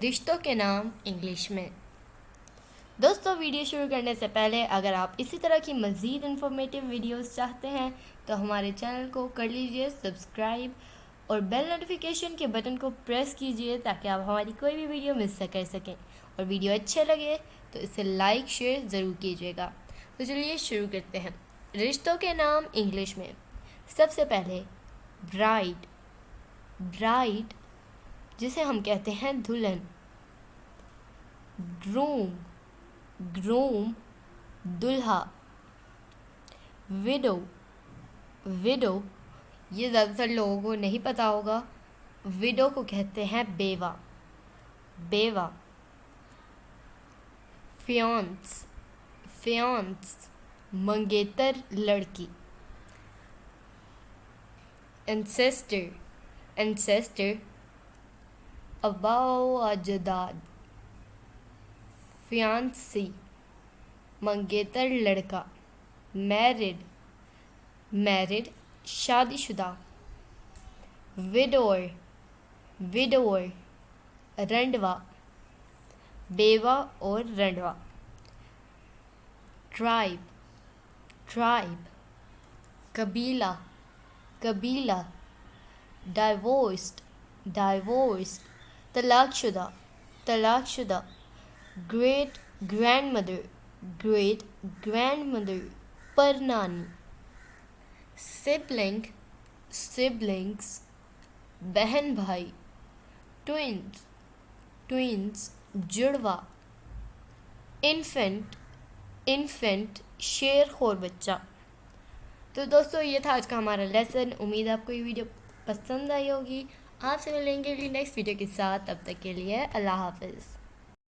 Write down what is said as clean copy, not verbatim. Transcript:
रिश्तों के नाम इंग्लिश में। दोस्तों, वीडियो शुरू करने से पहले अगर आप इसी तरह की मज़ीद इन्फॉर्मेटिव वीडियोस चाहते हैं तो हमारे चैनल को कर लीजिए सब्सक्राइब और बेल नोटिफिकेशन के बटन को प्रेस कीजिए ताकि आप हमारी कोई भी वीडियो मिस न कर सकें। और वीडियो अच्छे लगे तो इसे लाइक शेयर ज़रूर कीजिएगा। तो चलिए शुरू करते हैं। रिश्तों के नाम इंग्लिश में। सबसे पहले ब्राइड। ब्राइड जिसे हम कहते हैं दुल्हन। ग्रूम। ग्रूम दुल्हा। विडो। विडो ये ज़्यादातर लोगों को नहीं पता होगा। विडो को कहते हैं बेवा। बेवा। फियांस। फियांस मंगेतर लड़की। एंसेस्टर। एंसेस्टर अबाओ अजदाद। फियांसी मंगेतर लड़का। मैरिड। मैरिड शादीशुदा। विडोअर। विडोअर रंडवा। बेवा और रंडवा। ट्राइब। ट्राइब कबीला। कबीला। डाइवोर्स्ड। डाइवोर्स्ड तलाकशुदा। तलाकशुदा। Great grandmother. ग्रेट ग्रैंडमदर परनानी। सिबलिंग। सिबलिंग्स बहन भाई। ट्विंस। ट्विंस जुड़वा। इन्फेंट। इन्फेंट शेरखोर बच्चा। तो दोस्तों, ये था आज का हमारा लेसन। उम्मीद है आपको ये वीडियो पसंद आई होगी। आपसे मिलेंगे नेक्स्ट वीडियो के साथ। तब तक के लिए अल्लाह हाफिज़।